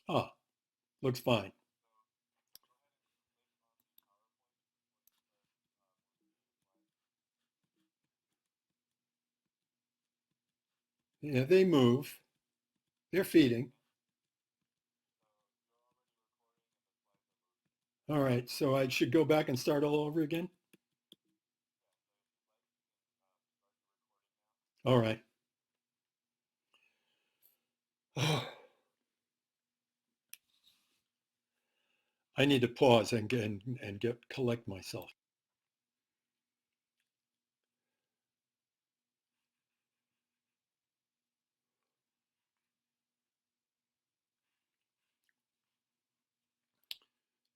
Ah, looks fine. Yeah, they move. They're feeding. All right, so I should go back and start all over again? All right. I need to pause and collect myself.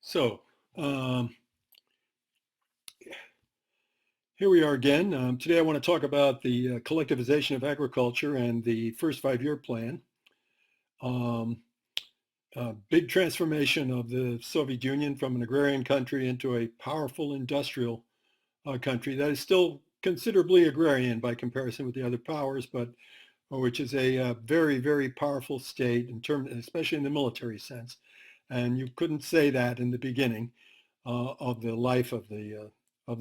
So um, here we are again. Today I want to talk about the collectivization of agriculture and the first five-year plan. Um, Big transformation of the Soviet Union from an agrarian country into a powerful industrial country that is still considerably agrarian by comparison with the other powers, but which is a very, very powerful state in terms, especially in the military sense. And you couldn't say that in the beginning of the life of the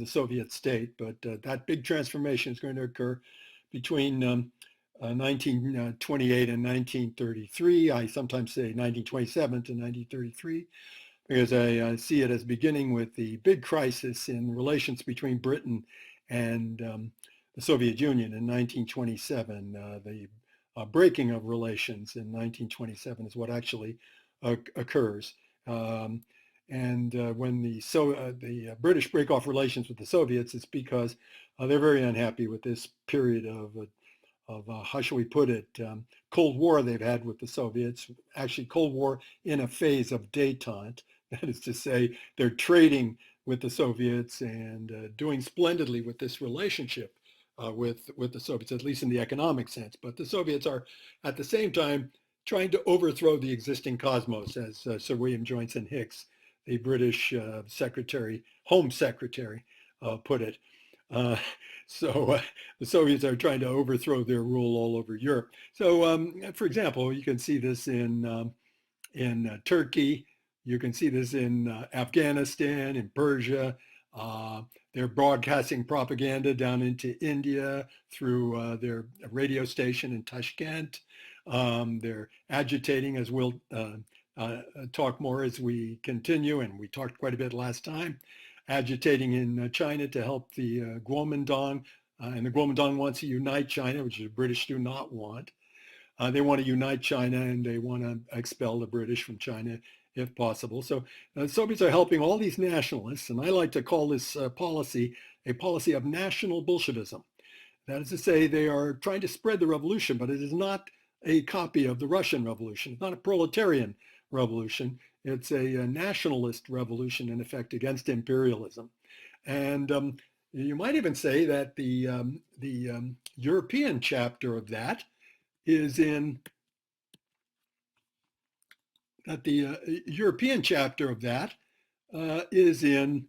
Soviet state, but that big transformation is going to occur between 1928 and 1933. I sometimes say 1927 to 1933 because I see it as beginning with the big crisis in relations between Britain and the Soviet Union in 1927. The breaking of relations in 1927 is what actually occurs. Um, and when the British break off relations with the Soviets, it's because they're very unhappy with this period of how shall we put it, Cold War they've had with the Soviets, actually Cold War in a phase of détente. That is to say, they're trading with the Soviets and doing splendidly with this relationship with the Soviets, at least in the economic sense. But the Soviets are at the same time trying to overthrow the existing cosmos, as Sir William Joynson Hicks, the British Home Secretary, put it. Uh, so the Soviets are trying to overthrow their rule all over Europe. So, for example, you can see this in Turkey. You can see this in Afghanistan, in Persia. Uh, they're broadcasting propaganda down into India through their radio station in Tashkent. They're agitating, as we'll talk more as we continue, and we talked quite a bit last time, agitating in China to help the Kuomintang. And the Kuomintang wants to unite China, which the British do not want. They want to unite China and they want to expel the British from China if possible. So the Soviets are helping all these nationalists, and I like to call this policy a policy of national Bolshevism. That is to say, they are trying to spread the revolution, but it is not a copy of the Russian Revolution. It's not a proletarian revolution. It's a nationalist revolution, in effect, against imperialism. And you might even say that the European chapter of that is in that the European chapter of that is in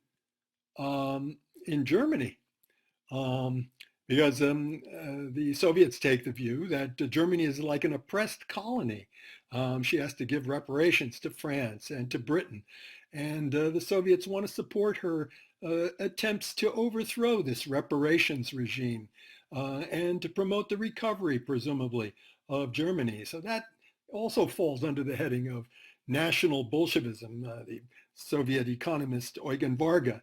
Germany, um, because the Soviets take the view that Germany is like an oppressed colony. She has to give reparations to France and to Britain, and the Soviets want to support her attempts to overthrow this reparations regime and to promote the recovery, presumably, of Germany. So that also falls under the heading of national Bolshevism. The Soviet economist Eugen Varga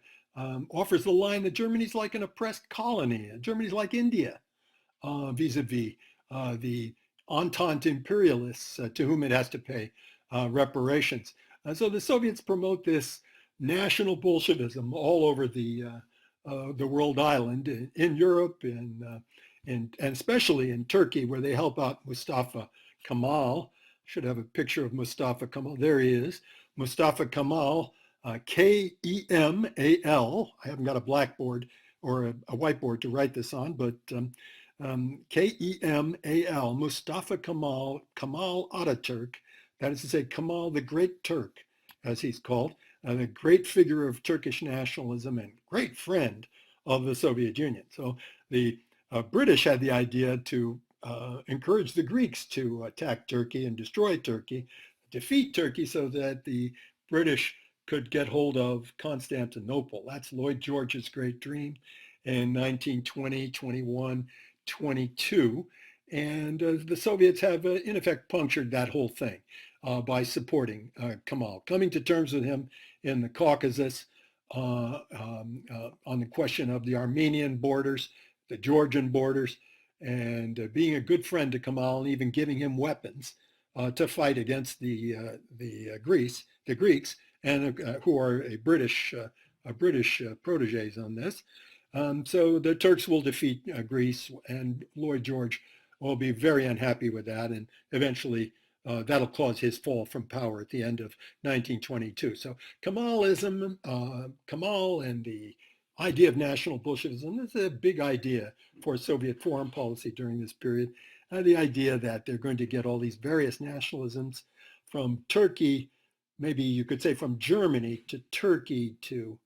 offers the line that Germany's like an oppressed colony. Germany's like India vis-a-vis the Entente imperialists to whom it has to pay reparations. So the Soviets promote this national Bolshevism all over the world island, in Europe, and especially in Turkey, where they help out Mustafa Kemal. Should have a picture of Mustafa Kemal. There he is. Mustafa Kemal, Kemal. I haven't got a blackboard or a whiteboard to write this on, but Kemal, Mustafa Kemal, Kemal Ataturk, that is to say, Kemal the Great Turk, as he's called, the great figure of Turkish nationalism and great friend of the Soviet Union. So the British had the idea to encourage the Greeks to attack Turkey and destroy Turkey. defeat Turkey so that the British could get hold of Constantinople. That's Lloyd George's great dream in 1920, 21, 22. And the Soviets have, in effect, punctured that whole thing by supporting Kemal, coming to terms with him in the Caucasus on the question of the Armenian borders, the Georgian borders, and being a good friend to Kemal and even giving him weapons to fight against the Greeks, and who are a British proteges on this. So the Turks will defeat Greece, and Lloyd George will be very unhappy with that, and eventually that'll cause his fall from power at the end of 1922. So Kemalism, Kemal and the idea of national Bolshevism is a big idea for Soviet foreign policy during this period. The idea that they're going to get all these various nationalisms from Turkey, maybe you could say from Germany to Turkey to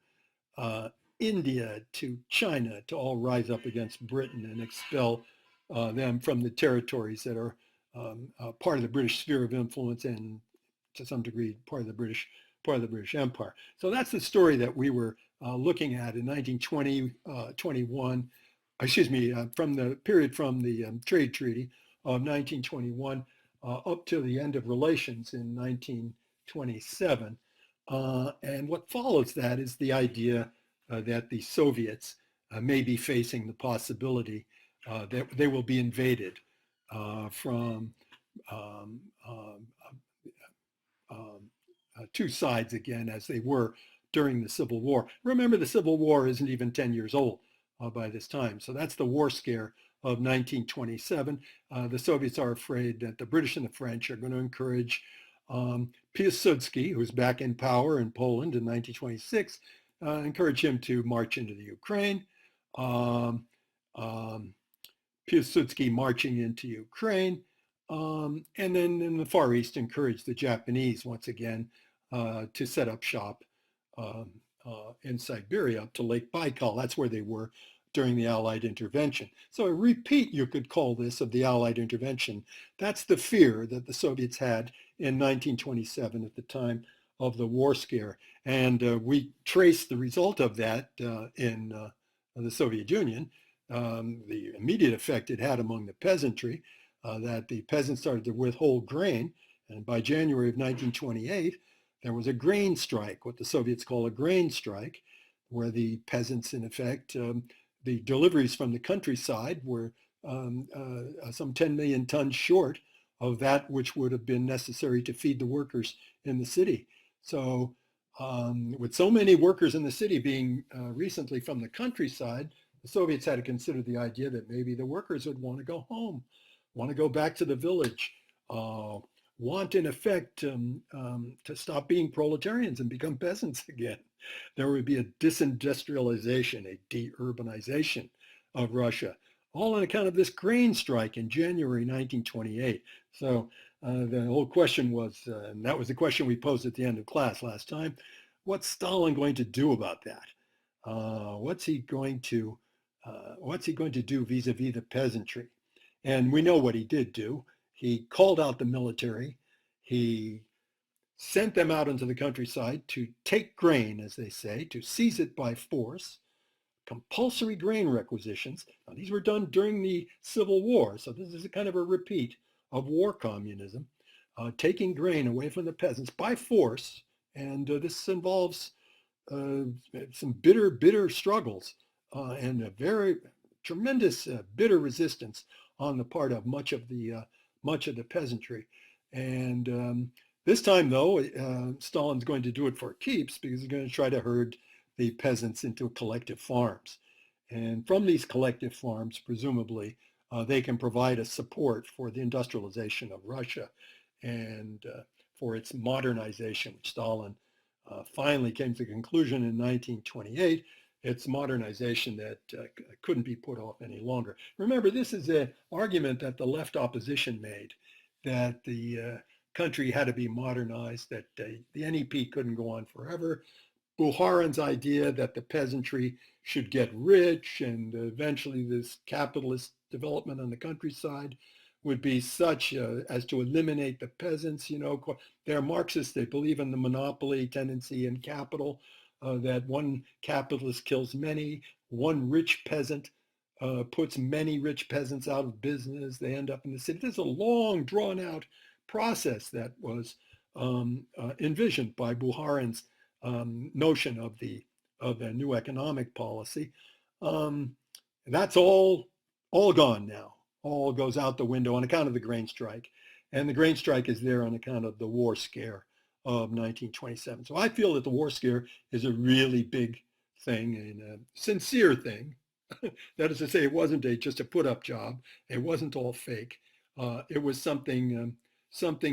India to China, to all rise up against Britain and expel them from the territories that are part of the British sphere of influence and to some degree part of the British Empire. So that's the story that we were looking at in 1920, 21, excuse me, from the period from the trade treaty of 1921 up to the end of relations in 1927. And what follows that is the idea that the Soviets may be facing the possibility that they will be invaded from two sides again, as they were during the Civil War. Remember, the Civil War isn't even 10 years old by this time. So that's the war scare of 1927. The Soviets are afraid that the British and the French are going to encourage Piłsudski, who's back in power in Poland in 1926, encourage him to march into the Ukraine. Piłsudski marching into Ukraine, and then in the Far East encouraged the Japanese once again to set up shop in Siberia up to Lake Baikal. That's where they were during the Allied intervention. So a repeat, you could call this, of the Allied intervention. That's the fear that the Soviets had in 1927 at the time of the war scare. And we trace the result of that in the Soviet Union. The immediate effect it had among the peasantry, that the peasants started to withhold grain. And by January of 1928, there was a grain strike, what the Soviets call a grain strike, where the peasants, in effect, the deliveries from the countryside were some 10 million tons short of that which would have been necessary to feed the workers in the city. So with so many workers in the city being recently from the countryside, the Soviets had to consider the idea that maybe the workers would want to go home, want to go back to the village, want in effect to stop being proletarians and become peasants again. There would be a disindustrialization, a de-urbanization of Russia, all on account of this grain strike in January 1928. So the whole question was, and that was the question we posed at the end of class last time, what's Stalin going to do about that? What's he going to do vis-a-vis the peasantry? And we know what he did do. He called out the military. He sent them out into the countryside to take grain, as they say, to seize it by force, compulsory grain requisitions. Now, these were done during the Civil War, so this is a kind of a repeat of war communism, taking grain away from the peasants by force, and this involves some bitter struggles and a very tremendous bitter resistance on the part of much of the peasantry. And this time, though, Stalin's going to do it for keeps, because he's going to try to herd the peasants into collective farms. And from these collective farms, presumably, they can provide a support for the industrialization of Russia and for its modernization, which Stalin finally came to the conclusion in 1928. It's modernization that couldn't be put off any longer. Remember, this is an argument that the left opposition made, that the country had to be modernized, that the NEP couldn't go on forever. Bukharin's idea that the peasantry should get rich and eventually this capitalist development on the countryside would be such as to eliminate the peasants. They're Marxists. They believe in the monopoly tendency in capital, that one capitalist kills many, one rich peasant puts many rich peasants out of business. They end up in the city. There's a long, drawn out process that was envisioned by Bukharin's notion of the new economic policy. That's all gone now. All goes out the window on account of the grain strike. And the grain strike is there on account of the war scare of 1927. So I feel that the war scare is a really big thing and a sincere thing. That is to say, it wasn't just a put-up job. It wasn't all fake. It was something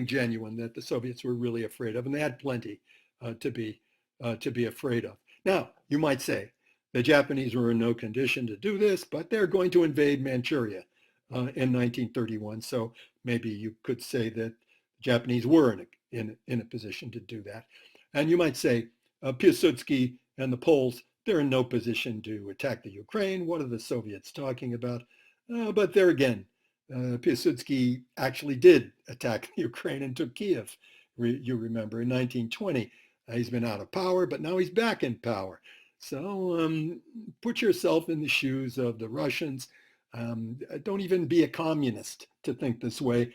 genuine that the Soviets were really afraid of, and they had plenty to be afraid of. Now, you might say the Japanese were in no condition to do this, but they're going to invade Manchuria in 1931. So maybe you could say that the Japanese were in a position to do that. And you might say Piłsudski and the Poles, they're in no position to attack the Ukraine. What are the Soviets talking about? But there again, Piłsudski actually did attack the Ukraine and took Kiev, you remember, in 1920. He's been out of power, but now he's back in power. So put yourself in the shoes of the Russians. Don't even be a communist to think this way.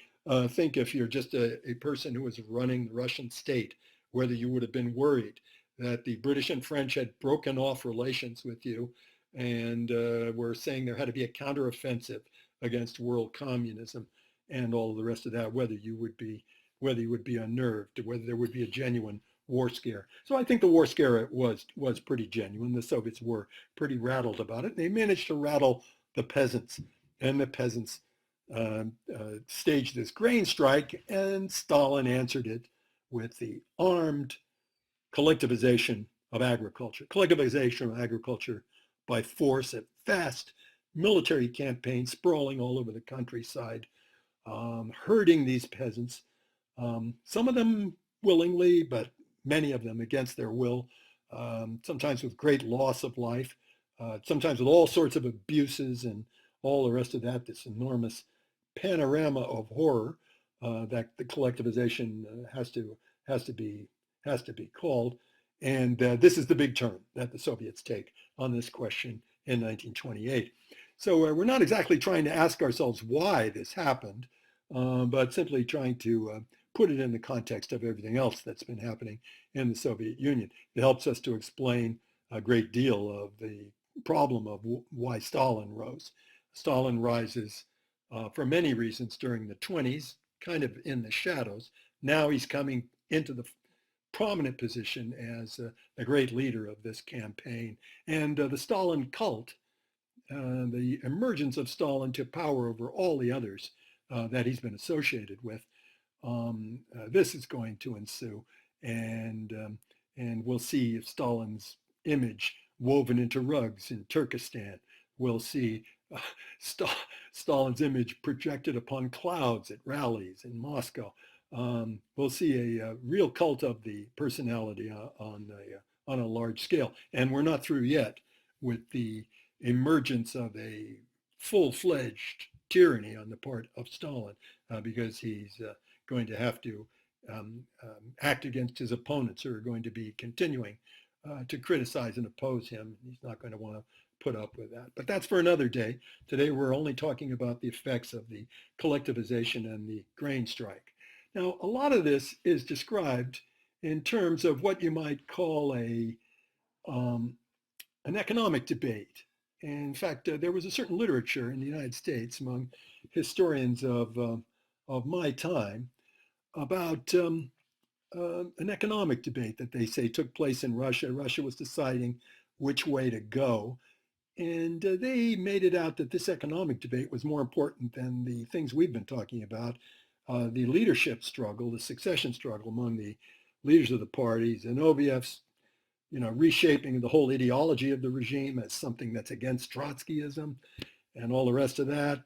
Think if you're just a person who was running the Russian state, whether you would have been worried that the British and French had broken off relations with you and were saying there had to be a counteroffensive against world communism and all of the rest of that, whether you would be unnerved, whether there would be a genuine war scare. So I think the war scare was pretty genuine. The Soviets were pretty rattled about it. They managed to rattle the peasants, and the peasants staged this grain strike, and Stalin answered it with the armed collectivization of agriculture. Collectivization of agriculture by force, a vast military campaign sprawling all over the countryside, herding these peasants, some of them willingly, but many of them against their will, sometimes with great loss of life, sometimes with all sorts of abuses and all the rest of that, this enormous panorama of horror that the collectivization has to be called. And this is the big turn that the Soviets take on this question in 1928. So we're not exactly trying to ask ourselves why this happened, but simply trying to put it in the context of everything else that's been happening in the Soviet Union. It helps us to explain a great deal of the problem of why Stalin rose. Stalin rises for many reasons during the 20s, kind of in the shadows. Now he's coming into the prominent position as the great leader of this campaign. And the Stalin cult, the emergence of Stalin to power over all the others that he's been associated with, this is going to ensue, and we'll see Stalin's image woven into rugs in Turkestan. We'll see Stalin's image projected upon clouds at rallies in Moscow. We'll see a real cult of the personality on a large scale, and we're not through yet with the emergence of a full-fledged tyranny on the part of Stalin, because he's going to have to act against his opponents who are going to be continuing to criticize and oppose him. He's not going to want to put up with that. But that's for another day. Today we're only talking about the effects of the collectivization and the grain strike. Now, a lot of this is described in terms of what you might call an economic debate. In fact, there was a certain literature in the United States among historians of my time about an economic debate that they say took place in Russia. Russia was deciding which way to go. And they made it out that this economic debate was more important than the things we've been talking about, the leadership struggle, the succession struggle among the leaders of the parties, Zinoviev's reshaping the whole ideology of the regime as something that's against Trotskyism and all the rest of that.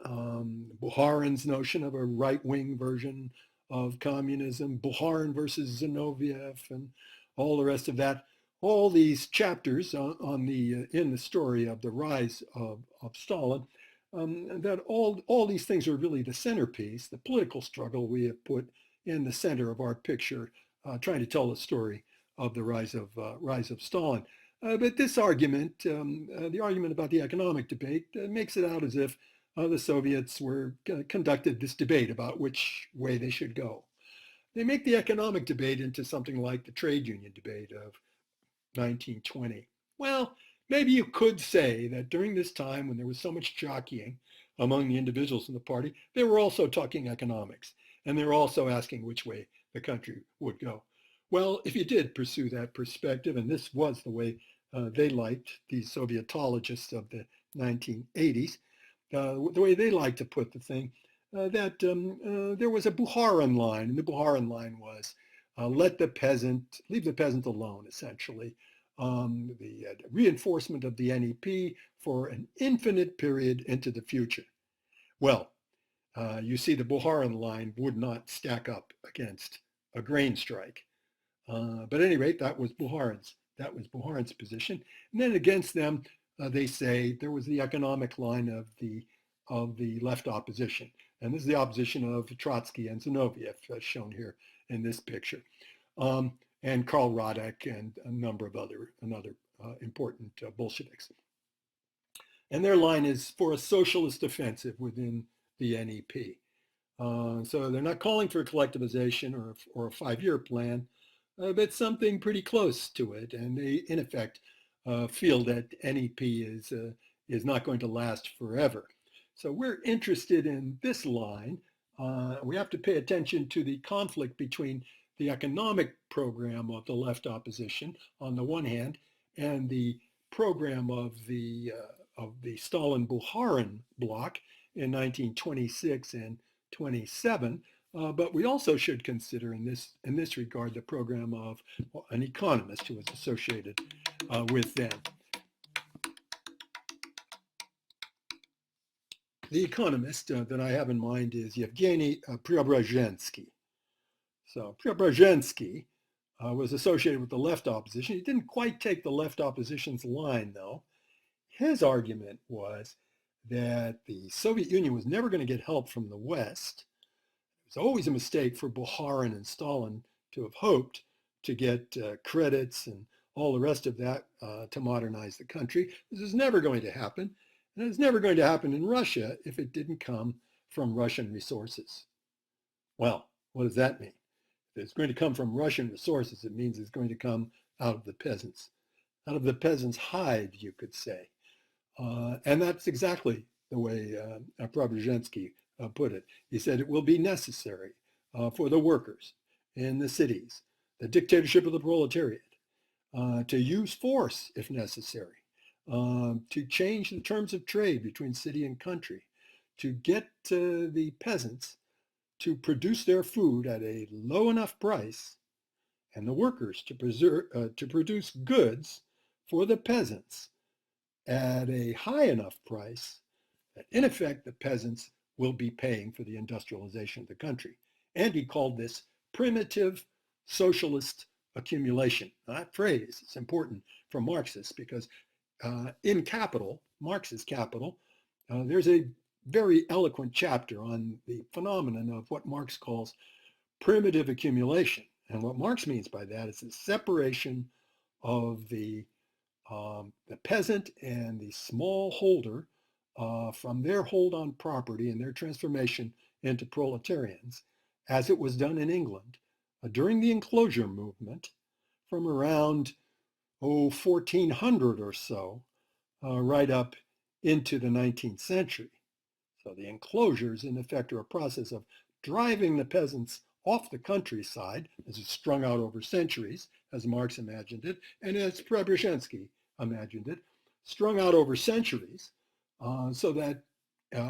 Bukharin's notion of a right-wing version of communism, Bukharin versus Zinoviev, and all the rest of that. All these chapters in the story of the rise of Stalin that all these things are really the centerpiece, the political struggle we have put in the center of our picture, trying to tell the story of the rise of Stalin. But this argument, the argument about the economic debate, makes it out as if the Soviets conducted this debate about which way they should go. They make the economic debate into something like the trade union debate of 1920. Well, maybe you could say that during this time when there was so much jockeying among the individuals in the party, they were also talking economics, and they were also asking which way the country would go. Well, if you did pursue that perspective, and this was the way they liked, these Sovietologists of the 1980s, the way they liked to put the thing, that there was a Bukharin line, and the Bukharin line was, leave the peasant alone, essentially. The reinforcement of the NEP for an infinite period into the future. Well, you see the Bukharin line would not stack up against a grain strike. But at any rate, that was Bukharin's position. And then against them, they say there was the economic line of the left opposition. And this is the opposition of Trotsky and Zinoviev, as shown here in this picture. And Karl Radek and a number of other important Bolsheviks. And their line is for a socialist offensive within the NEP. So they're not calling for collectivization or a 5-year plan, but something pretty close to it. And they, in effect, feel that NEP is not going to last forever. So we're interested in this line. We have to pay attention to the conflict between the economic program of the left opposition on the one hand, and the program of the Stalin-Bukharin bloc in 1926 and 27. But we also should consider in this regard the program of an economist who was associated with them. The economist that I have in mind is Yevgeny Preobrazhensky. So Preobrazhensky was associated with the left opposition. He didn't quite take the left opposition's line, though. His argument was that the Soviet Union was never going to get help from the West. It was always a mistake for Bukharin and Stalin to have hoped to get credits and all the rest of that to modernize the country. This is never going to happen. And it's never going to happen in Russia if it didn't come from Russian resources. Well, what does that mean? If it's going to come from Russian resources, it means it's going to come out of the peasants' hide, you could say. And that's exactly the way Preobrazhensky put it. He said it will be necessary for the workers in the cities, the dictatorship of the proletariat, to use force if necessary, to change the terms of trade between city and country, to get the peasants to produce their food at a low enough price, and the workers to produce goods for the peasants at a high enough price that, in effect, the peasants will be paying for the industrialization of the country. And he called this primitive socialist accumulation. Now, that phrase is important for Marxists because in Capital, Marx's Capital, there's a very eloquent chapter on the phenomenon of what Marx calls primitive accumulation. And what Marx means by that is the separation of the peasant and the small holder from their hold on property and their transformation into proletarians, as it was done in England during the enclosure movement from around 1400 or so, right up into the 19th century. So the enclosures, in effect, are a process of driving the peasants off the countryside, as it's strung out over centuries, as Marx imagined it, and as Preobrazhensky imagined it, strung out over centuries, so that,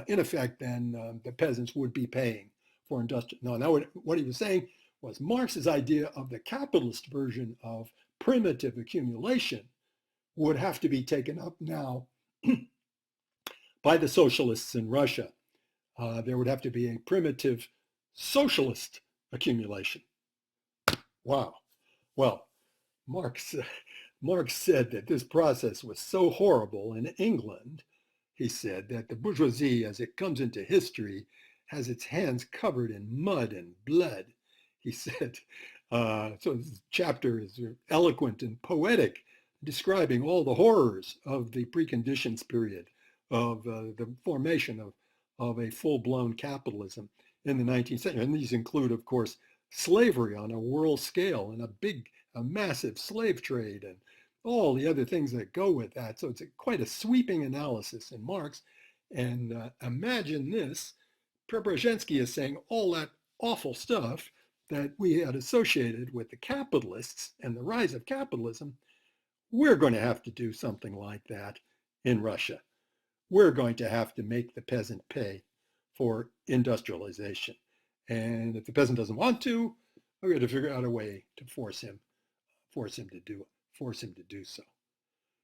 in effect, then the peasants would be paying for industrial. Now, what he was saying was Marx's idea of the capitalist version of primitive accumulation would have to be taken up now by the socialists in Russia. There would have to be a primitive socialist accumulation. Wow. Well, Marx said that this process was so horrible in England, he said, that the bourgeoisie, as it comes into history, has its hands covered in mud and blood. He said, so this chapter is eloquent and poetic, describing all the horrors of the preconditions period of the formation of a full-blown capitalism in the 19th century. And these include, of course, slavery on a world scale and a massive slave trade and all the other things that go with that. So it's quite a sweeping analysis in Marx. And imagine this, Preobrazhensky is saying all that awful stuff that we had associated with the capitalists and the rise of capitalism. We're going to have to do something like that in Russia. We're going to have to make the peasant pay for industrialization. And if the peasant doesn't want to, we're going to figure out a way to force him to do so.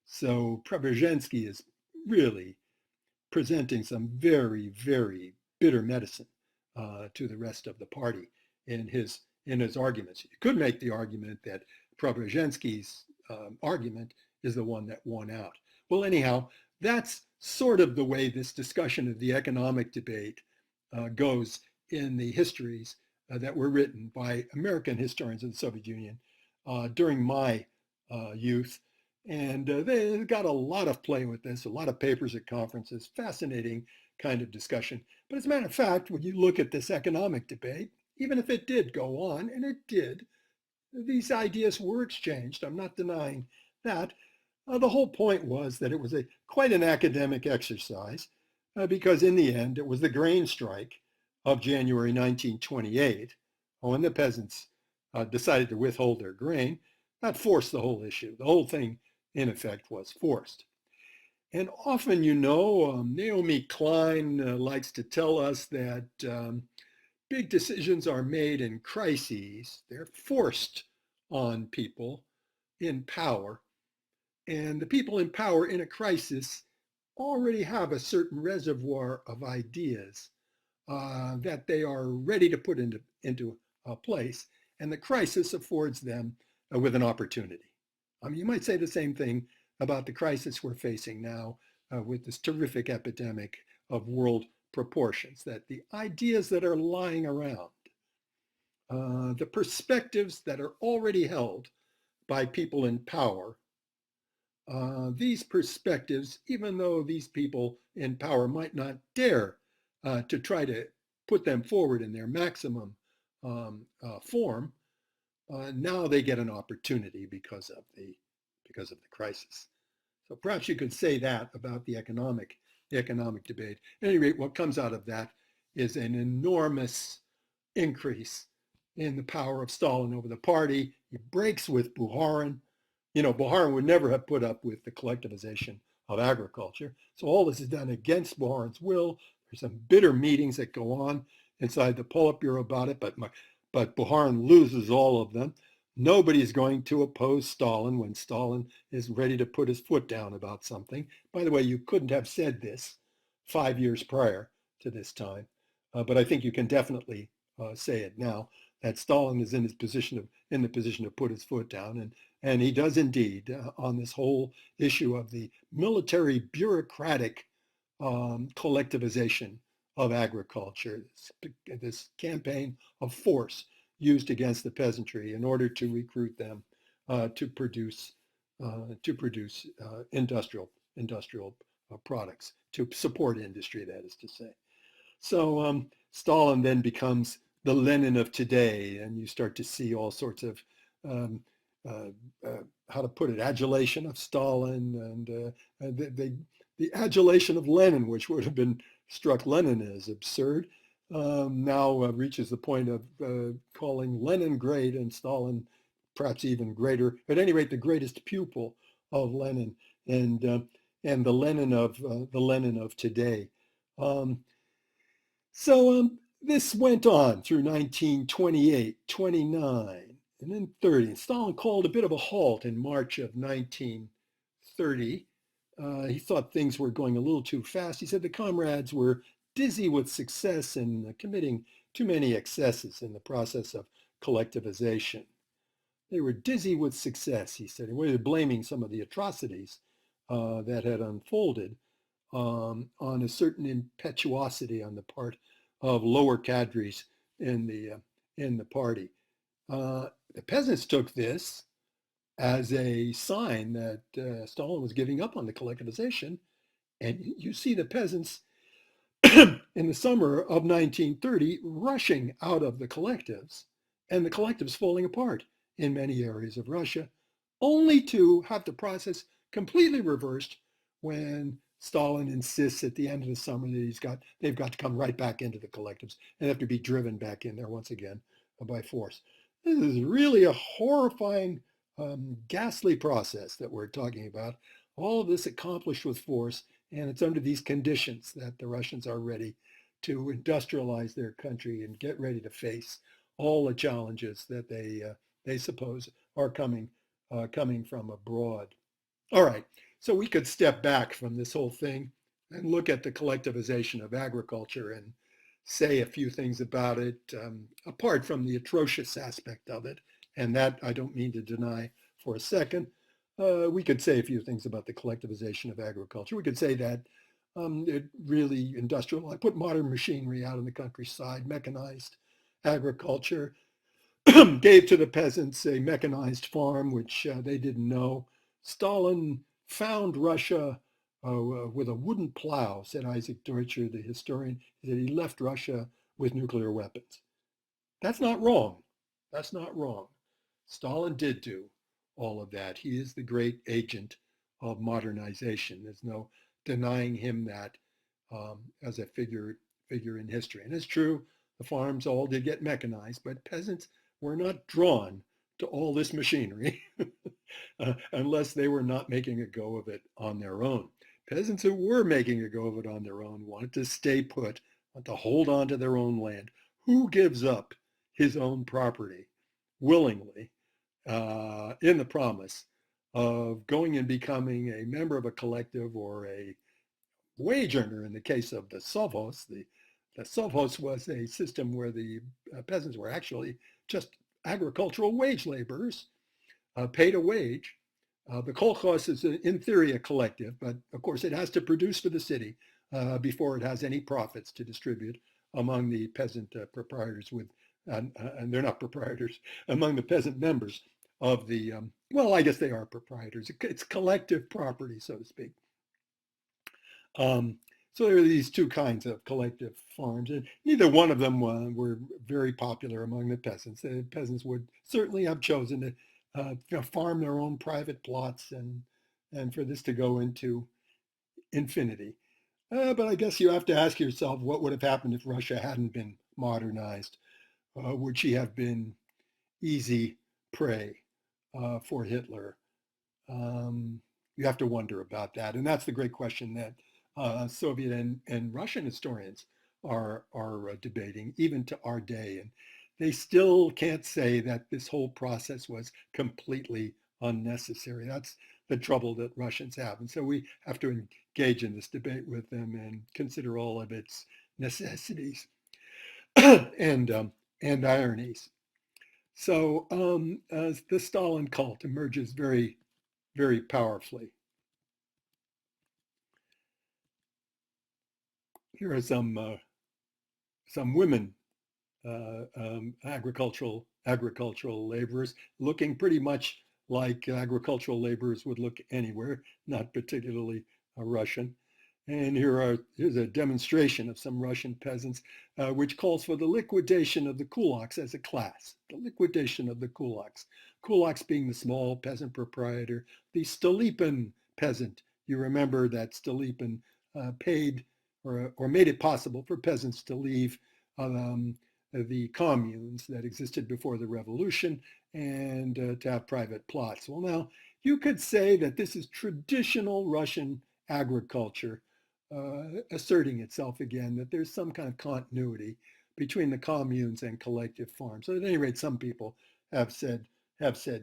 So Preobrazhensky is really presenting some very, very bitter medicine to the rest of the party in his arguments. You could make the argument that Preobrazhensky's argument is the one that won out. Well, anyhow, that's sort of the way this discussion of the economic debate goes in the histories that were written by American historians of the Soviet Union during my youth. And they got a lot of play with this, a lot of papers at conferences, fascinating kind of discussion. But as a matter of fact, when you look at this economic debate, even if it did go on, and it did, these ideas were exchanged. I'm not denying that. The whole point was that it was quite an academic exercise because in the end, it was the grain strike of January 1928, when the peasants decided to withhold their grain. That forced the whole issue. The whole thing, in effect, was forced. And often, Naomi Klein likes to tell us that big decisions are made in crises. They're forced on people in power. And the people in power in a crisis already have a certain reservoir of ideas that they are ready to put into place. And the crisis affords them with an opportunity. I mean, you might say the same thing about the crisis we're facing now with this terrific epidemic of world proportions, that the ideas that are lying around, the perspectives that are already held by people in power, these perspectives, even though these people in power might not dare to try to put them forward in their maximum form, now they get an opportunity because of the crisis. So perhaps you could say that about the economic debate. At any rate, what comes out of that is an enormous increase in the power of Stalin over the party. He breaks with Bukharin. Bukharin would never have put up with the collectivization of agriculture. So all this is done against Bukharin's will. There's some bitter meetings that go on inside the Politburo about it, but Bukharin loses all of them. Nobody's going to oppose Stalin when Stalin is ready to put his foot down about something. By the way, you couldn't have said this 5 years prior to this time, but I think you can definitely say it now, that Stalin is in the position to put his foot down, and he does indeed on this whole issue of the military bureaucratic collectivization of agriculture, this campaign of force used against the peasantry in order to recruit them to produce industrial products, to support industry, that is to say. So Stalin then becomes the Lenin of today, and you start to see all sorts of how to put it, adulation of Stalin and the adulation of Lenin, which would have been struck Lenin as absurd, now reaches the point of calling Lenin great and Stalin perhaps even greater. At any rate, the greatest pupil of Lenin and the Lenin of today. So this went on through 1928, 29, and then 30. And Stalin called a bit of a halt in March of 1930. He thought things were going a little too fast. He said the comrades were dizzy with success and committing too many excesses in the process of collectivization. They were dizzy with success, he said, and we were blaming some of the atrocities that had unfolded on a certain impetuosity on the part of lower cadres in the party. The peasants took this as a sign that Stalin was giving up on the collectivization. And you see the peasants in the summer of 1930 rushing out of the collectives, and the collectives falling apart in many areas of Russia, only to have the process completely reversed when Stalin insists at the end of the summer that they've got to come right back into the collectives and have to be driven back in there once again by force. This is really a horrifying, ghastly process that we're talking about. All of this accomplished with force, and it's under these conditions that the Russians are ready to industrialize their country and get ready to face all the challenges that they suppose are coming from abroad. All right, so we could step back from this whole thing and look at the collectivization of agriculture and say a few things about it, apart from the atrocious aspect of it, and that I don't mean to deny for a second. We could say a few things about the collectivization of agriculture. We could say that it really industrialized, put modern machinery out in the countryside, mechanized agriculture, gave to the peasants a mechanized farm, which they didn't know. Stalin found Russia with a wooden plow, said Isaac Deutscher, the historian, that he left Russia with nuclear weapons. That's not wrong. That's not wrong. Stalin did do all of that. He is the great agent of modernization. There's no denying him that as a figure in history. And it's true, the farms all did get mechanized, but peasants were not drawn to all this machinery unless they were not making a go of it on their own. Peasants who were making a go of it on their own wanted to stay put, want to hold on to their own land. Who gives up his own property willingly in the promise of going and becoming a member of a collective or a wage earner in the case of the Sovkhoz? The Sovkhoz was a system where the peasants were actually just agricultural wage laborers, paid a wage. The kolkhoz is in theory a collective, but of course it has to produce for the city before it has any profits to distribute among the peasant proprietors and they're not proprietors, among the peasant members of the, well, I guess they are proprietors. It's collective property, so to speak. So there are these two kinds of collective farms, and neither one of them were very popular among the peasants. The peasants would certainly have chosen to farm their own private plots and for this to go into infinity. But I guess you have to ask yourself, what would have happened if Russia hadn't been modernized? Would she have been easy prey for Hitler? You have to wonder about that. And that's the great question that Soviet and Russian historians are debating, even to our day. And they still can't say that this whole process was completely unnecessary. That's the trouble that Russians have. And so we have to engage in this debate with them and consider all of its necessities and ironies. So the Stalin cult emerges very, very powerfully. Here are some women agricultural laborers looking pretty much like agricultural laborers would look anywhere, not particularly Russian. And here's a demonstration of some Russian peasants, which calls for the liquidation of the kulaks as a class, the liquidation of the kulaks. Kulaks being the small peasant proprietor, the Stolypin peasant. You remember that Stolypin paid or made it possible for peasants to leave the communes that existed before the revolution and to have private plots. Well, now you could say that this is traditional Russian agriculture asserting itself again, that there's some kind of continuity between the communes and collective farms. So at any rate, some people have said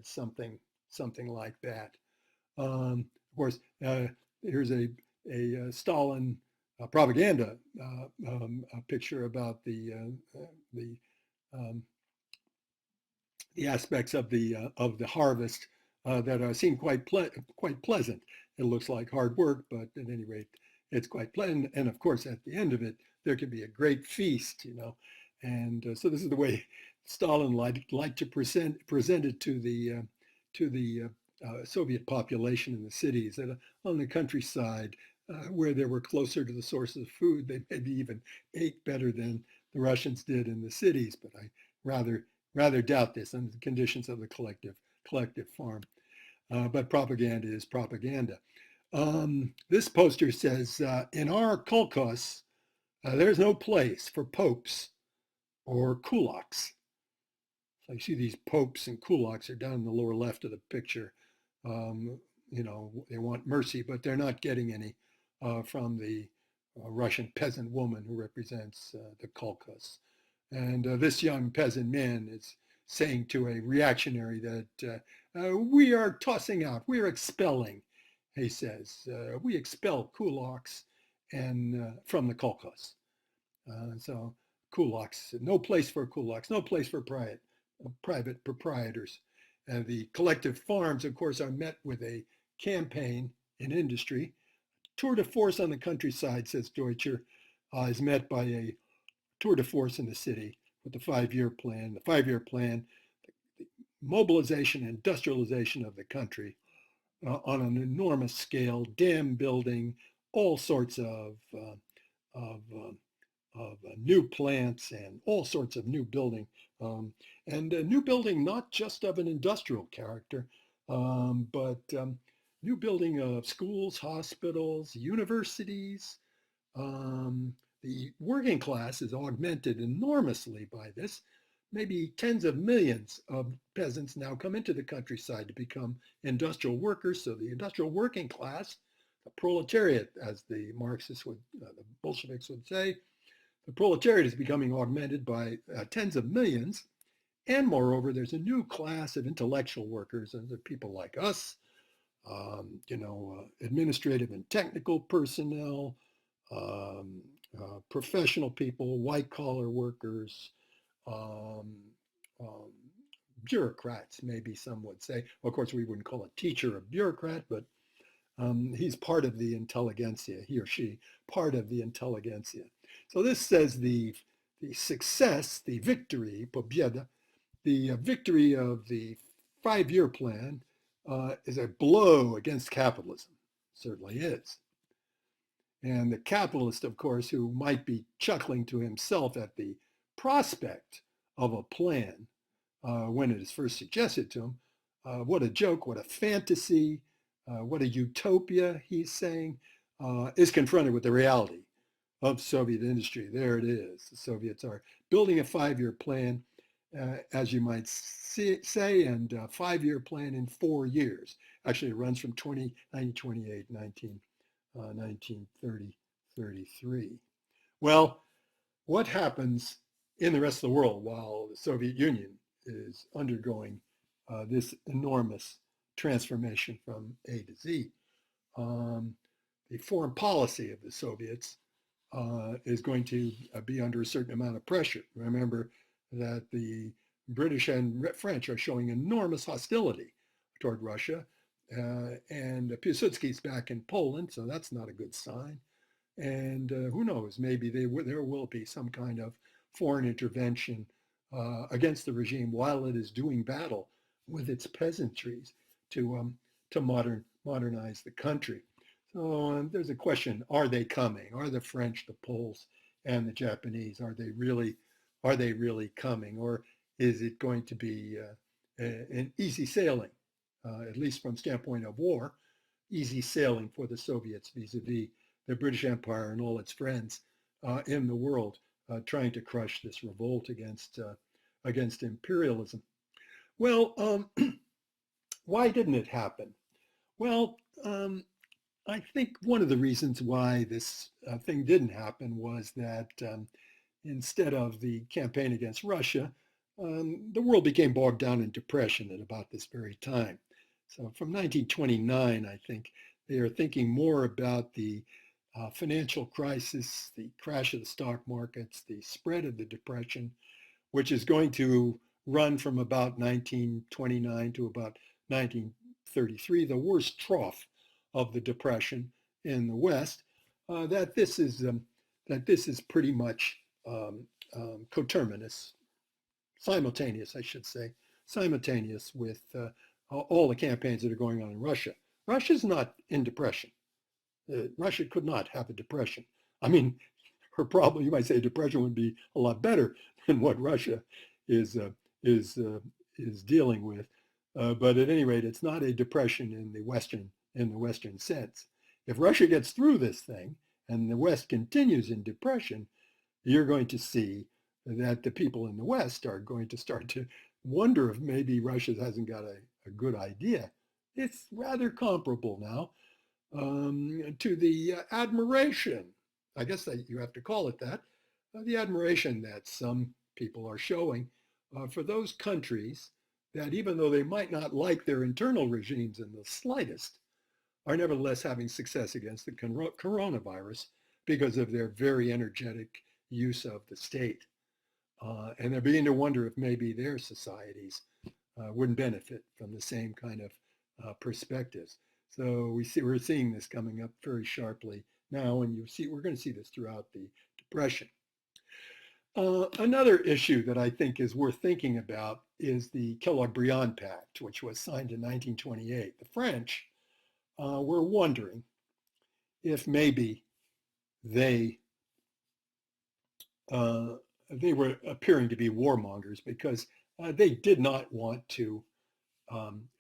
something like that. Of course, here's a Stalin propaganda picture about the aspects of the harvest that seem quite pleasant. It looks like hard work, but at any rate, it's quite pleasant. And of course, at the end of it, there can be a great feast, And so this is the way Stalin liked to present it to the Soviet population in the cities. That on the countryside, where they were closer to the sources of food, they maybe even ate better than the Russians did in the cities. But I rather doubt this under the conditions of the collective farm. But propaganda is propaganda. This poster says, in our kolkhoz, there's no place for popes or kulaks. So you see these popes and kulaks are down in the lower left of the picture. They want mercy, but they're not getting any from the Russian peasant woman who represents the kolkhoz. And this young peasant man is saying to a reactionary that we are tossing out, we are expelling, he says, we expel kulaks and from the kolkhoz. So kulaks, no place for kulaks, no place for private proprietors. The collective farms, of course, are met with a campaign in industry. Tour de force on the countryside, says Deutscher, is met by a tour de force in the city with the 5-year plan. The 5-year plan, the mobilization, industrialization of the country on an enormous scale, dam building, all sorts of new plants and all sorts of new building. And new building not just of an industrial character, but new building of schools, hospitals, universities. The working class is augmented enormously by this. Maybe tens of millions of peasants now come into the countryside to become industrial workers. So the industrial working class, the proletariat, as the Marxists the Bolsheviks would say, the proletariat is becoming augmented by tens of millions. And moreover, there's a new class of intellectual workers, and the people like us, administrative and technical personnel, professional people, white collar workers, bureaucrats, maybe some would say. Of course, we wouldn't call a teacher a bureaucrat, but he's part of the intelligentsia, he or she, part of the intelligentsia. So this says the success, the victory, pobeda, the victory of the 5-year plan is a blow against capitalism. It certainly is. And the capitalist, of course, who might be chuckling to himself at the prospect of a plan when it is first suggested to him, what a joke, what a fantasy, what a utopia, he's saying, is confronted with the reality of Soviet industry. There it is. The Soviets are building a 5-year plan, as you might say, and a 5-year plan in 4 years. Actually, it runs from 1928, 1930, 33. Well, what happens in the rest of the world while the Soviet Union is undergoing this enormous transformation from A to Z? The foreign policy of the Soviets is going to be under a certain amount of pressure. Remember that the British and French are showing enormous hostility toward Russia, and Piłsudski's back in Poland, so that's not a good sign. And who knows, maybe there will be some kind of foreign intervention against the regime while it is doing battle with its peasantries to modernize the country. So there's a question: are they coming? Are the French, the Poles, and the Japanese, are they really coming, or is it going to be an easy sailing, at least from standpoint of war, easy sailing for the Soviets vis-a-vis the British Empire and all its friends in the world, trying to crush this revolt against imperialism? Well, why didn't it happen? Well, I think one of the reasons why this thing didn't happen was that instead of the campaign against Russia, the world became bogged down in depression at about this very time. So from 1929, I think they are thinking more about the financial crisis, the crash of the stock markets, the spread of the depression, which is going to run from about 1929 to about 1933, the worst trough of the depression in the West. that this is pretty much coterminous, simultaneous, I should say, simultaneous with all the campaigns that are going on in Russia. Russia's not in depression. Russia could not have a depression. I mean, her problem, you might say, depression would be a lot better than what Russia is is is dealing with. But at any rate, it's not a depression in the Western sense. If Russia gets through this thing and the West continues in depression, you're going to see that the people in the West are going to start to wonder if maybe Russia hasn't got a good idea. It's rather comparable now to the admiration, I guess that you have to call it that, the admiration that some people are showing for those countries that, even though they might not like their internal regimes in the slightest, are nevertheless having success against the coronavirus because of their very energetic use of the state. And they're beginning to wonder if maybe their societies wouldn't benefit from the same kind of perspectives. So we're seeing this coming up very sharply now, and we're going to see this throughout the Depression. Another issue that I think is worth thinking about is the Kellogg-Briand Pact, which was signed in 1928. The French were wondering if maybe they were appearing to be warmongers because they did not want to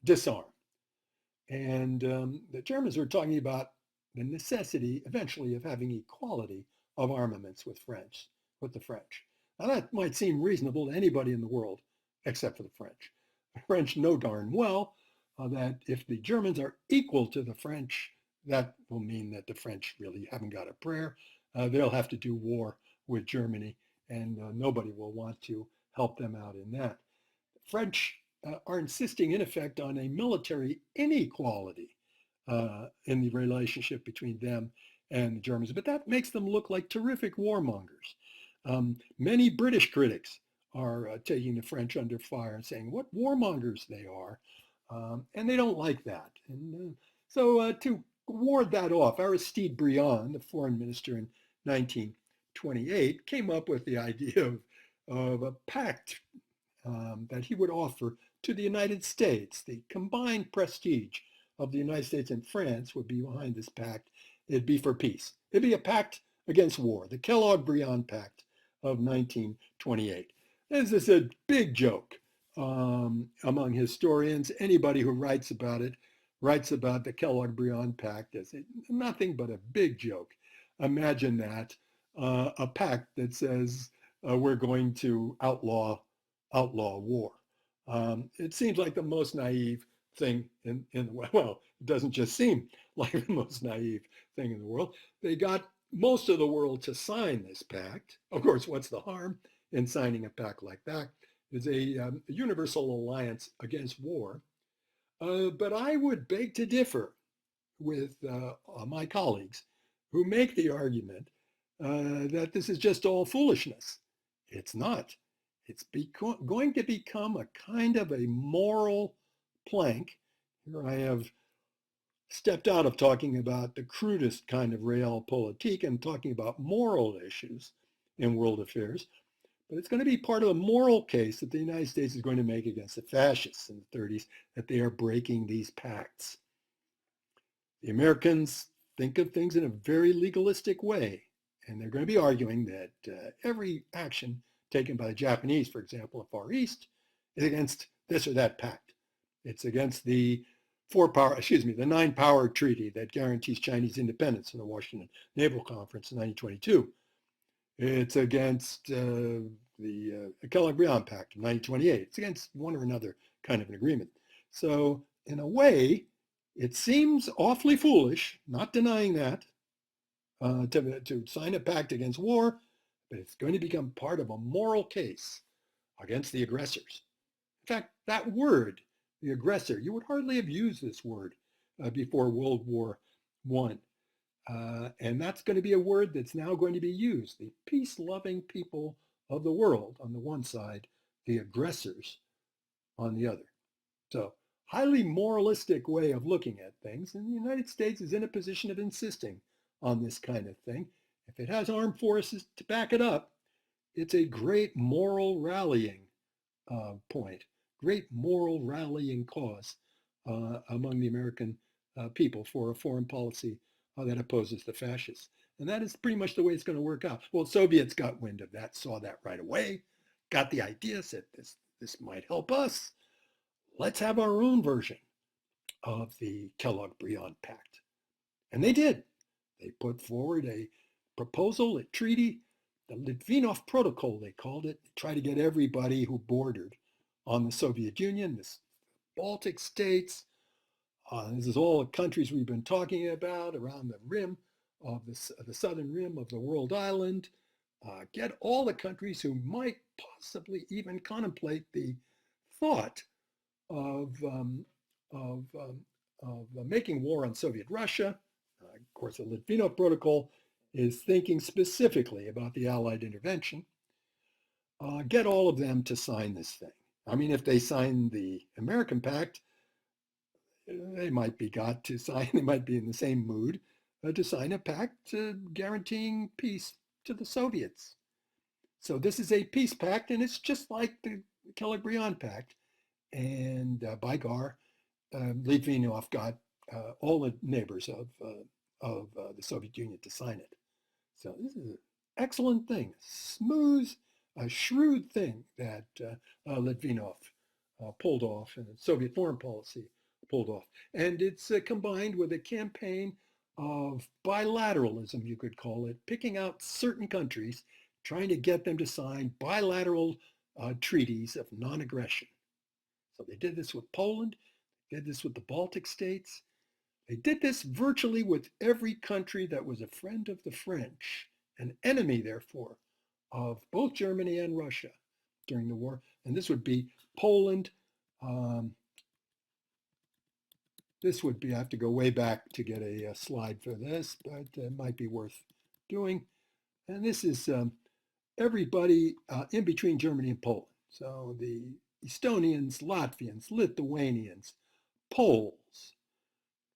disarm. And the Germans were talking about the necessity eventually of having equality of armaments with the French. Now that might seem reasonable to anybody in the world except for the French. The French know darn well that if the Germans are equal to the French, that will mean that the French really haven't got a prayer. They'll have to do war with Germany, and nobody will want to help them out in that. The French are insisting, in effect, on a military inequality in the relationship between them and the Germans. But that makes them look like terrific warmongers. Many British critics are taking the French under fire and saying what warmongers they are, and they don't like that. And so to ward that off, Aristide Briand, the foreign minister in 1928, came up with the idea of a pact that he would offer to the United States. The combined prestige of the United States and France would be behind this pact. It'd be for peace. It'd be a pact against war, the Kellogg-Briand Pact of 1928. This is a big joke among historians. Anybody who writes about it writes about the Kellogg-Briand Pact as nothing but a big joke. Imagine that, a pact that says we're going to outlaw war. It seems like the most naive thing in the world. Well, it doesn't just seem like the most naive thing in the world. They got most of the world to sign this pact. Of course, what's the harm in signing a pact like that? It's a universal alliance against war. But I would beg to differ with my colleagues who make the argument that this is just all foolishness. It's not. It's going to become a kind of a moral plank. Here I have stepped out of talking about the crudest kind of realpolitik and talking about moral issues in world affairs. But it's going to be part of a moral case that the United States is going to make against the fascists in the 30s, that they are breaking these pacts. The Americans think of things in a very legalistic way, and they're going to be arguing that every action taken by the Japanese, for example, in the Far East, is against this or that pact. It's against the the 9-power treaty that guarantees Chinese independence in the Washington Naval Conference in 1922. It's against the Kellogg-Briand Pact of 1928. It's against one or another kind of an agreement. So in a way, it seems awfully foolish, not denying that, to sign a pact against war, but it's going to become part of a moral case against the aggressors. In fact, that word, the aggressor, you would hardly have used this word before World War I. And that's going to be a word that's now going to be used. The peace-loving people of the world on the one side, the aggressors on the other. So, highly moralistic way of looking at things, and the United States is in a position of insisting on this kind of thing. If it has armed forces to back it up, it's a great moral rallying point, great moral rallying cause among the American people for a foreign policy that opposes the fascists. And that is pretty much the way it's going to work out. Well, Soviets got wind of that, saw that right away, got the idea, said this might help us. Let's have our own version of the Kellogg-Briand Pact. And they did. They put forward a proposal, a treaty, the Litvinov Protocol, they called it, try to get everybody who bordered on the Soviet Union, the Baltic states. This is all the countries we've been talking about around the rim of the southern rim of the world island. Get all the countries who might possibly even contemplate the thought of making war on Soviet Russia. Of course, the Litvinov Protocol is thinking specifically about the Allied intervention. Get all of them to sign this thing. I mean, if they sign the American Pact, they might be got to sign, they might be in the same mood to sign a pact guaranteeing peace to the Soviets. So this is a peace pact, and it's just like the Kellogg-Briand Pact. And by gar, Litvinov got all the neighbors of the Soviet Union to sign it. So this is an excellent thing, smooth, a shrewd thing that Litvinov pulled off, and the Soviet foreign policy pulled off. And it's combined with a campaign of bilateralism, you could call it, picking out certain countries, trying to get them to sign bilateral treaties of non-aggression. So they did this with Poland, did this with the Baltic states. They did this virtually with every country that was a friend of the French, an enemy, therefore, of both Germany and Russia during the war. And this would be Poland. This would be, I have to go way back to get a slide for this, but it might be worth doing. And this is everybody in between Germany and Poland. So the Estonians, Latvians, Lithuanians, Poles,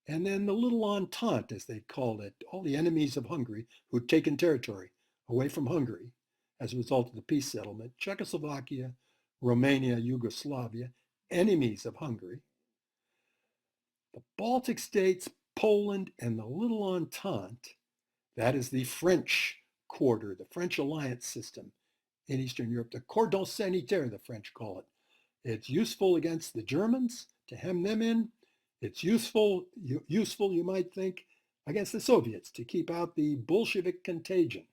and then the little Entente, as they called it, all the enemies of Hungary who'd taken territory away from Hungary as a result of the peace settlement, Czechoslovakia, Romania, Yugoslavia, enemies of Hungary. The Baltic states, Poland, and the little Entente, that is the French quarter, the French alliance system in Eastern Europe, the cordon sanitaire, the French call it. It's useful against the Germans to hem them in. It's useful, you might think, against the Soviets to keep out the Bolshevik contagion,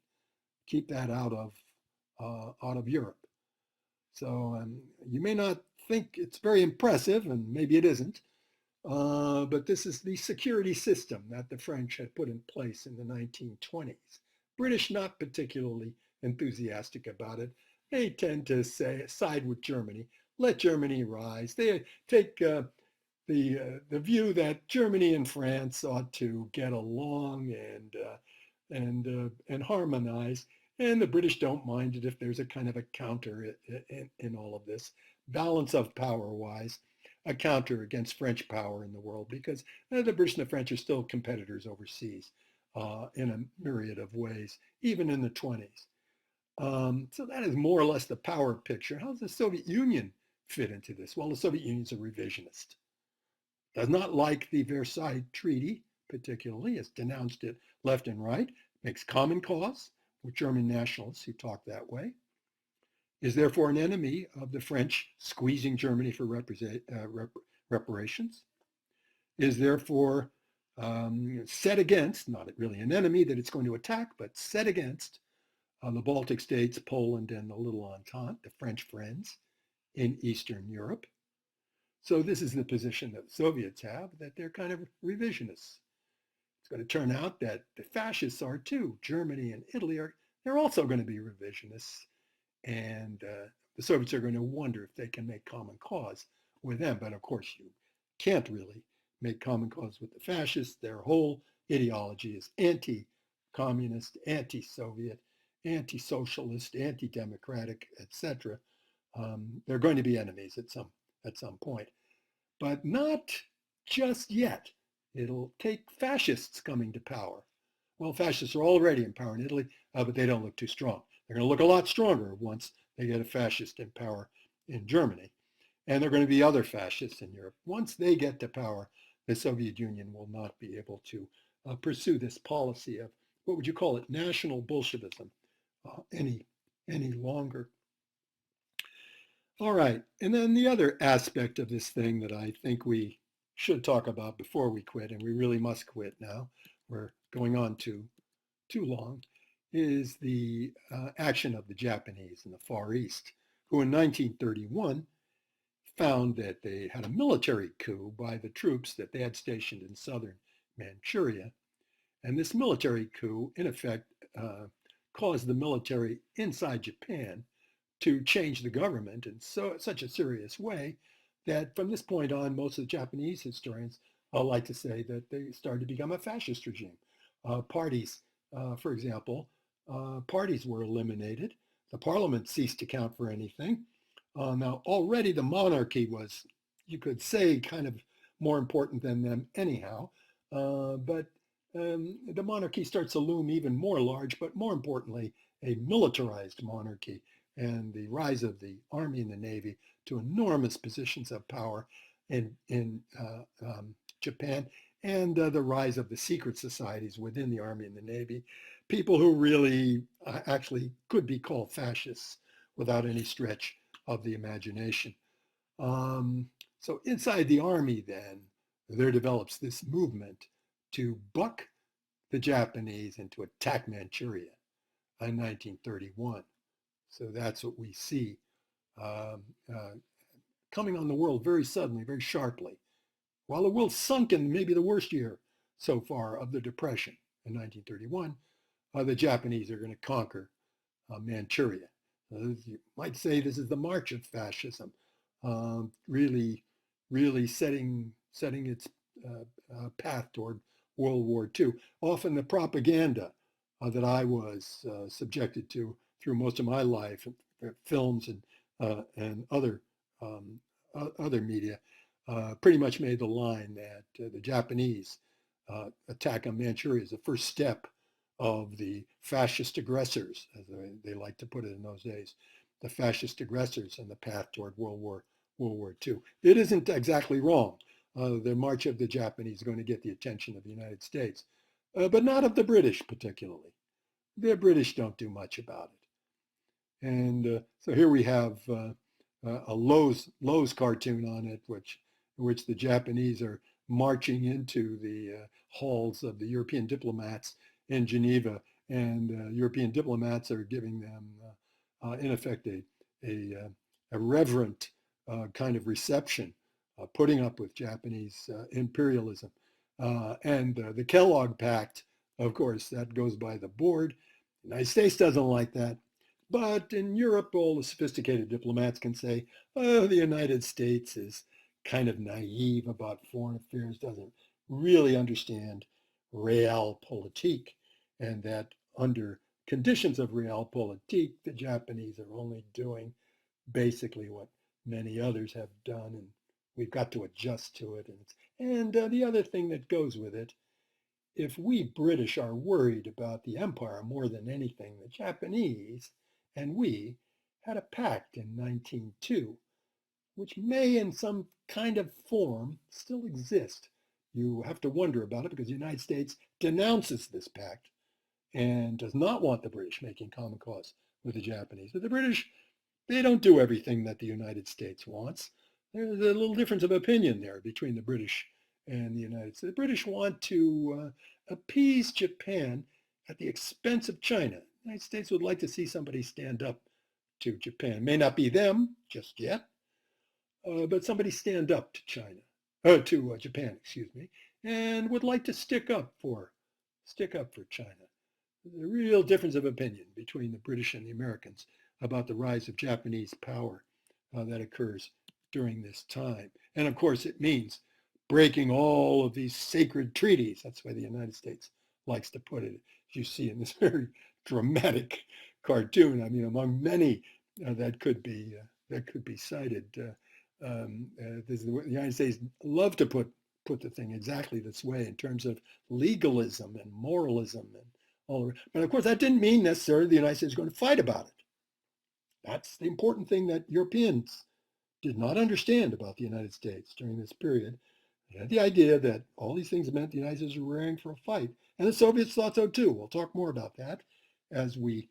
keep that out of Europe. So you may not think it's very impressive, and maybe it isn't, but this is the security system that the French had put in place in the 1920s. British not particularly enthusiastic about it. They tend to side with Germany, let Germany rise. They take the view that Germany and France ought to get along and harmonize, and the British don't mind it if there's a kind of a counter in all of this, balance of power-wise, a counter against French power in the world, because the British and the French are still competitors overseas in a myriad of ways, even in the 20s. So that is more or less the power picture. How does the Soviet Union fit into this? Well, the Soviet Union's a revisionist. Does not like the Versailles Treaty, particularly, has denounced it left and right, makes common cause with German nationalists who talk that way, is therefore an enemy of the French squeezing Germany for reparations, is therefore set against, not really an enemy that it's going to attack, but set against the Baltic states, Poland, and the little Entente, the French friends in Eastern Europe. So this is the position that the Soviets have, that they're kind of revisionists. It's going to turn out that the fascists are too. Germany and Italy they're also going to be revisionists. And the Soviets are going to wonder if they can make common cause with them. But of course, you can't really make common cause with the fascists. Their whole ideology is anti-communist, anti-Soviet, anti-socialist, anti-democratic, etc. They're going to be enemies at some point, but not just yet. It'll take fascists coming to power Well, fascists are already in power in Italy, but they don't look too strong. They're going to look a lot stronger once they get a fascist in power in Germany. And there are going to be other fascists in Europe. Once they get to power, the Soviet Union will not be able to pursue this policy of, what would you call it, national Bolshevism any longer. All right, and then the other aspect of this thing that I think we should talk about before we quit, and we really must quit now, we're going on too long, is the action of the Japanese in the Far East, who in 1931 found that they had a military coup by the troops that they had stationed in southern Manchuria. And this military coup, in effect, caused the military inside Japan to change the government in such a serious way that from this point on, most of the Japanese historians like to say that they started to become a fascist regime. Parties, for example, parties were eliminated. The parliament ceased to count for anything. Now, already the monarchy was, you could say, kind of more important than them anyhow. But the monarchy starts to loom even more large, but more importantly, a militarized monarchy and the rise of the Army and the Navy to enormous positions of power in Japan, and the rise of the secret societies within the Army and the Navy, people who really actually could be called fascists without any stretch of the imagination. So inside the Army then, there develops this movement to buck the Japanese and to attack Manchuria in 1931. So that's what we see coming on the world very suddenly, very sharply. While the world sunk in maybe the worst year so far of the Depression in 1931, the Japanese are going to conquer Manchuria. You might say this is the march of fascism, really setting its path toward World War II. Often the propaganda that I was subjected to through most of my life, films and other media, pretty much made the line that the Japanese attack on Manchuria is the first step of the fascist aggressors, as they like to put it in those days, the fascist aggressors on the path toward World War II. It isn't exactly wrong. The march of the Japanese is going to get the attention of the United States, but not of the British particularly. The British don't do much about it. And so here we have a Lowe's cartoon on it, which the Japanese are marching into the halls of the European diplomats in Geneva, and European diplomats are giving them, in effect, a reverent kind of reception, putting up with Japanese imperialism. And the Kellogg Pact, of course, that goes by the board. The United States doesn't like that. But in Europe, all the sophisticated diplomats can say, oh, the United States is kind of naive about foreign affairs, doesn't really understand realpolitik, and that under conditions of realpolitik, the Japanese are only doing basically what many others have done, and we've got to adjust to it. And the other thing that goes with it, if we British are worried about the empire more than anything, the Japanese and we had a pact in 1902, which may in some kind of form still exist. You have to wonder about it because the United States denounces this pact and does not want the British making common cause with the Japanese. But the British, they don't do everything that the United States wants. There's a little difference of opinion there between the British and the United States. The British want to appease Japan at the expense of China. The United States would like to see somebody stand up to Japan. It may not be them just yet, but somebody stand up to China, to Japan, excuse me, and would like to stick up for China. There's a real difference of opinion between the British and the Americans about the rise of Japanese power that occurs during this time. And of course, it means breaking all of these sacred treaties. That's why the United States likes to put it, as you see in this very dramatic cartoon. I mean, among many that could be cited. The United States love to put put the thing exactly this way in terms of legalism and moralism and all. But of course, that didn't mean necessarily the United States was going to fight about it. That's the important thing that Europeans did not understand about the United States during this period. They had the idea that all these things meant the United States were raring for a fight. And the Soviets thought so too. We'll talk more about that as we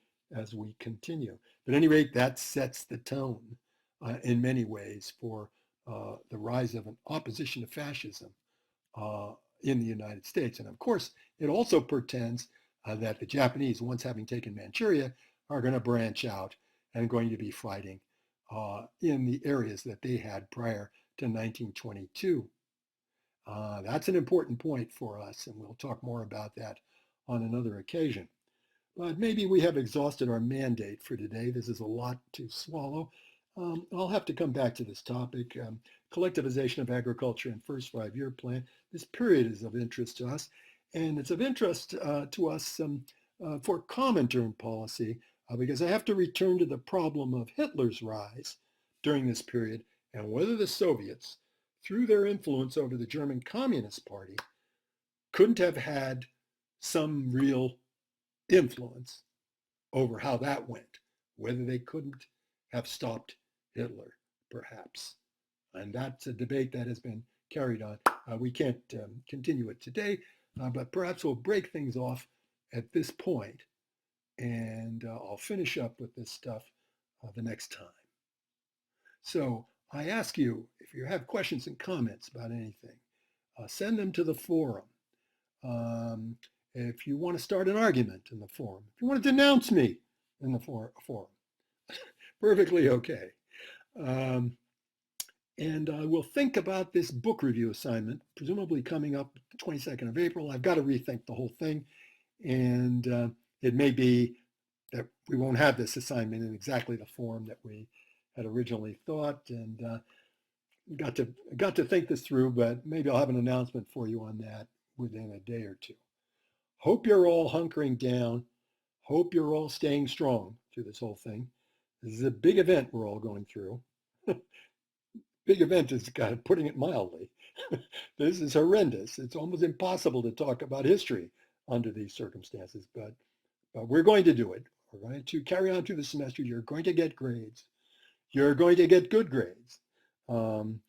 continue. But at any rate, that sets the tone in many ways for the rise of an opposition to fascism in the United States. And of course, it also portends that the Japanese, once having taken Manchuria, are going to branch out and going to be fighting in the areas that they had prior to 1922. That's an important point for us, and we'll talk more about that on another occasion. But maybe we have exhausted our mandate for today. This is a lot to swallow. I'll have to come back to this topic. Collectivization of agriculture and first five-year plan. This period is of interest to us, and it's of interest to us for Comintern policy, because I have to return to the problem of Hitler's rise during this period and whether the Soviets, through their influence over the German Communist Party, couldn't have had some real influence over how that went, whether they couldn't have stopped Hitler, perhaps. And that's a debate that has been carried on. We can't continue it today, but perhaps we'll break things off at this point, and I'll finish up with this stuff the next time. So I ask you, if you have questions and comments about anything, send them to the forum. If you want to start an argument in the forum, if you want to denounce me in the forum, perfectly okay. And we'll think about this book review assignment, presumably coming up the 22nd of April. I've got to rethink the whole thing. And it may be that we won't have this assignment in exactly the form that we had originally thought. And got to think this through, but maybe I'll have an announcement for you on that within a day or two. Hope you're all hunkering down. Hope you're all staying strong through this whole thing. This is a big event we're all going through. Big event is kind of putting it mildly. This is horrendous. It's almost impossible to talk about history under these circumstances, but we're going to do it. We're going to carry on through the semester. You're going to get grades. You're going to get good grades. And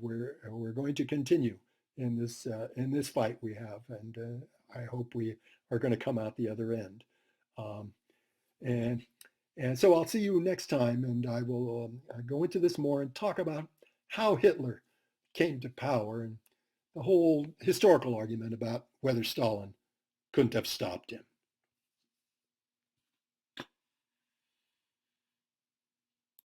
we're going to continue in this fight we have, and I hope we are going to come out the other end. And so I'll see you next time, and I will go into this more and talk about how Hitler came to power and the whole historical argument about whether Stalin couldn't have stopped him.